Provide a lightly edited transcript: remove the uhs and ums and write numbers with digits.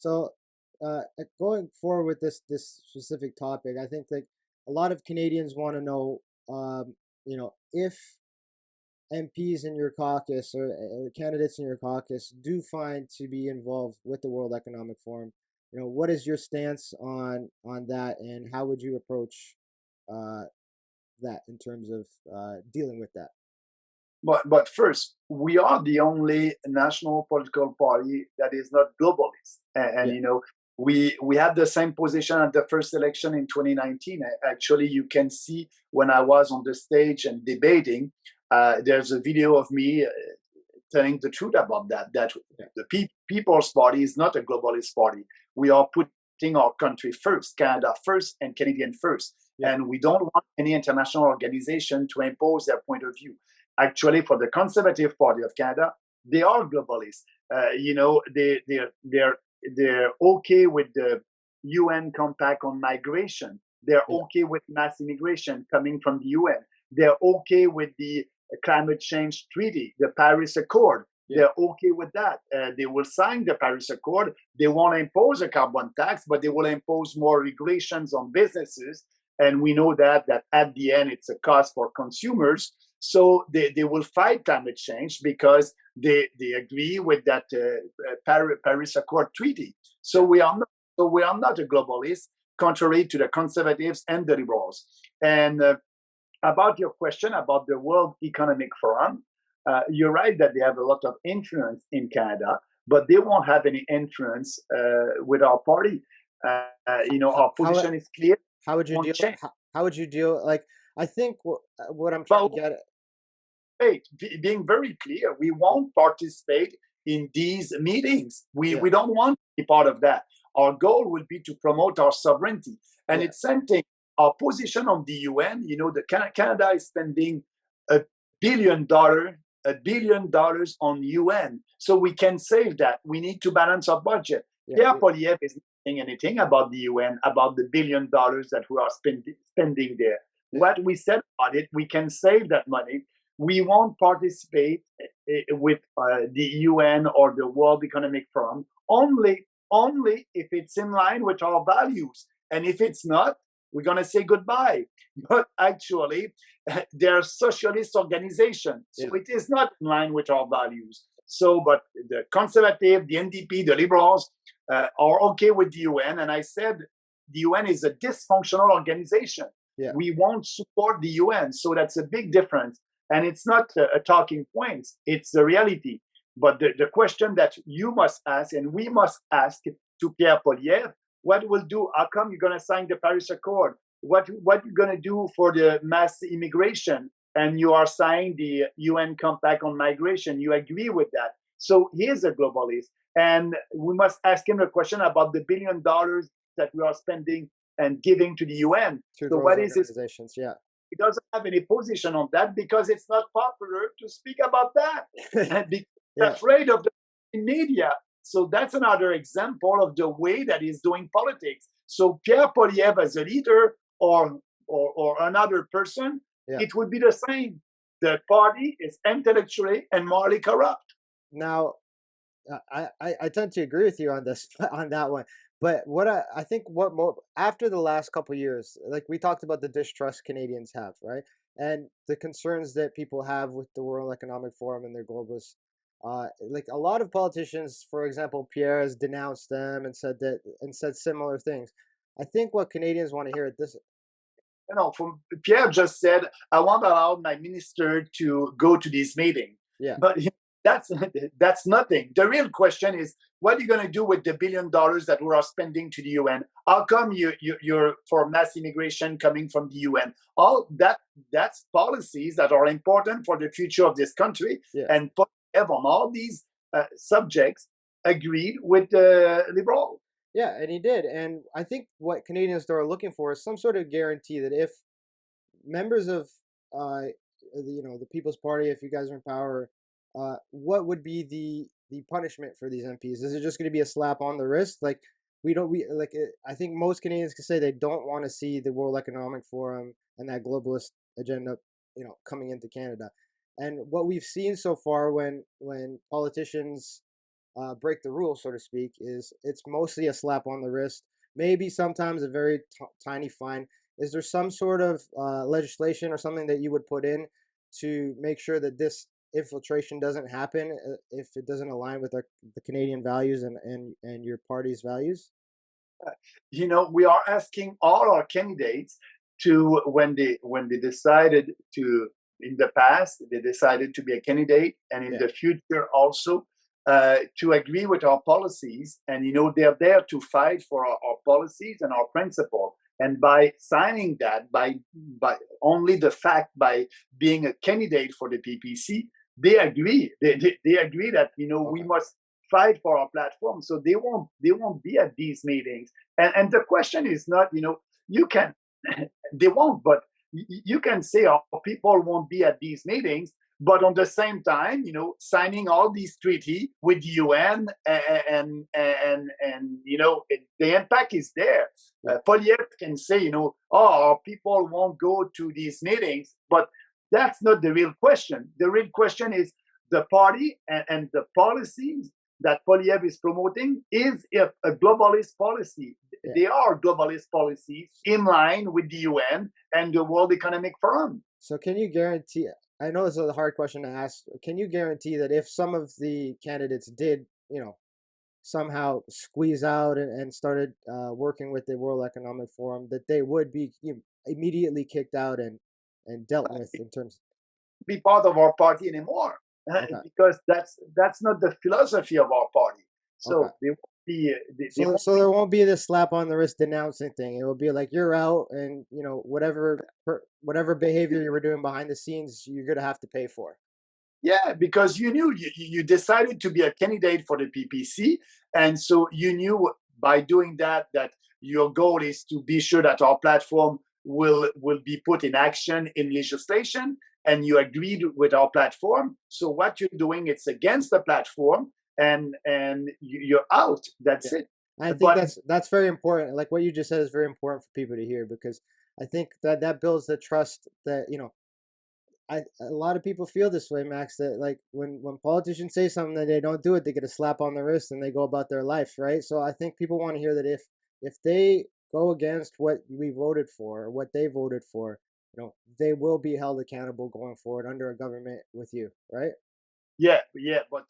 So, going forward with this specific topic, I think like a lot of Canadians want to know, if MPs in your caucus or candidates in your caucus do find to be involved with the World Economic Forum, what is your stance on that, and how would you approach uh, that in terms of dealing with that? But first, we are the only national political party that is not globalist. And Yeah, we had the same position at the first election in 2019. Actually, you can see when I was on the stage and debating, there's a video of me telling the truth about that. That yeah, the People's Party is not a globalist party. We are putting our country first, Canada first, and Canadian first. yeah, And we don't want any international organization to impose their point of view. Actually, for the Conservative Party of Canada, they are globalists. They're okay with the UN Compact on migration. They're yeah, okay with mass immigration coming from the UN. They're okay with the climate change treaty, the Paris Accord. yeah, They're okay with that. They will sign the Paris Accord. They want to impose a carbon tax, but they will impose more regulations on businesses. And we know that at the end, it's a cost for consumers. So they will fight climate change because they agree with that Paris Accord treaty. So yeah. we are not a globalist, contrary to the conservatives and the liberals. And about your question about the World Economic Forum, you're right that they have a lot of influence in Canada, but they won't have any influence with our party. How, Our how position is clear, how would you won't deal? change. How would you deal? Like, I think what I'm trying But to get at. wait, being very clear, we won't participate in these meetings. We, Yeah, we don't want to be part of that. Our goal will be to promote our sovereignty. And yeah, it's same thing. Our position on the UN, Canada is spending $1 billion, $1 billion on UN. So we can save that. We need to balance our budget. yeah. Pierre Poliev is not saying anything about the UN, about the $1 billion that we are spending there. Yeah. What we said about it, we can save that money. We won't participate with the UN or the World Economic Forum only if it's in line with our values. And if it's not, we're going to say goodbye. But actually, they're socialist organization, so Yeah. it is not in line with our values. So, but the conservative, the NDP, the liberals are okay with the UN. And I said the UN is a dysfunctional organization. Yeah. We won't support the UN. So that's a big difference. And it's not a talking point, it's the reality. But the question that you must ask and we must ask to Pierre Poliev, what will do? How come you're going to sign the Paris Accord? What you going to do for the mass immigration? And you are signing the UN Compact on Migration. You agree with that. So he is a globalist. And we must ask him a question about the $1 billion that we are spending and giving to the UN. Through So those what is his? organizations. Yeah. He doesn't have any position on that because it's not popular to speak about that. And because Yeah. afraid of the media. So that's another example of the way that he's doing politics. So Pierre Poliev as a leader or another person, Yeah. it would be the same. The party is intellectually and morally corrupt. Now, I tend to agree with you on this on that one. But I think what more after the last couple years, like we talked about the distrust Canadians have, right? And the concerns that people have with the World Economic Forum and their globalists. Like a lot of politicians, for example, Pierre has denounced them and said similar things. I think what Canadians want to hear at this. From Pierre just said, I won't allow my minister to go to this meeting. Yeah, But that's that's nothing. The real question is, what are you going to do with the $1 billion that we are spending to the UN? How come you're for mass immigration coming from the UN? All that's policies that are important for the future of this country. yeah. And Poilievre on all these subjects agreed with the liberal. Yeah, and he did. And I think what Canadians are looking for is some sort of guarantee that if members of the People's Party, if you guys are in power, what would be the punishment for these MPs? Is it just going to be a slap on the wrist? Like we like I think most Canadians can say they don't want to see the World Economic Forum and that globalist agenda, coming into Canada. And what we've seen so far when politicians break the rule, so to speak, is it's mostly a slap on the wrist, maybe sometimes a very tiny fine. Is there some sort of legislation or something that you would put in to make sure that this infiltration doesn't happen if it doesn't align with the Canadian values and your party's values? We are asking all our candidates to when they decided to in the past they decided to be a candidate and in Yeah. the future also to agree with our policies and they're there to fight for our policies and our principle and by signing that by only the fact by being a candidate for the ppc they agree they agree that we Okay. must fight for our platform so they won't be at these meetings and the question is not, you can, they won't, but you can say, oh, people won't be at these meetings, but on the same time, signing all these treaty with the UN the impact is there. Yeah. Polyev can say, oh, people won't go to these meetings, but that's not the real question. The real question is the party and the policies that Polyev is promoting is a globalist policy. Yeah. They are globalist policies in line with the UN and the World Economic Forum. So can you guarantee, I know this is a hard question to ask, can you guarantee that if some of the candidates did, somehow squeeze out and started working with the World Economic Forum, that they would be immediately kicked out and dealt with in terms? Be part of our party anymore Okay. because that's not the philosophy of our party. Okay. So they won't be. They So won't so be. there won't be this slap on the wrist denouncing thing. It will be like you're out, and whatever behavior you were doing behind the scenes, you're gonna have to pay for. Yeah, because you knew you decided to be a candidate for the PPC, and so you knew by doing that your goal is to be sure that our platform will be put in action in legislation, and you agreed with our platform. So what you're doing, it's against the platform, and you're out. That's Yeah. it. I think But that's very important. Like what you just said is very important for people to hear because I think that that builds the trust that, a lot of people feel this way, Max, that like when politicians say something that they don't do it, they get a slap on the wrist and they go about their life, right? So I think people want to hear that if they go against what we voted for or what they voted for, they will be held accountable going forward under a government with you, right? yeah, but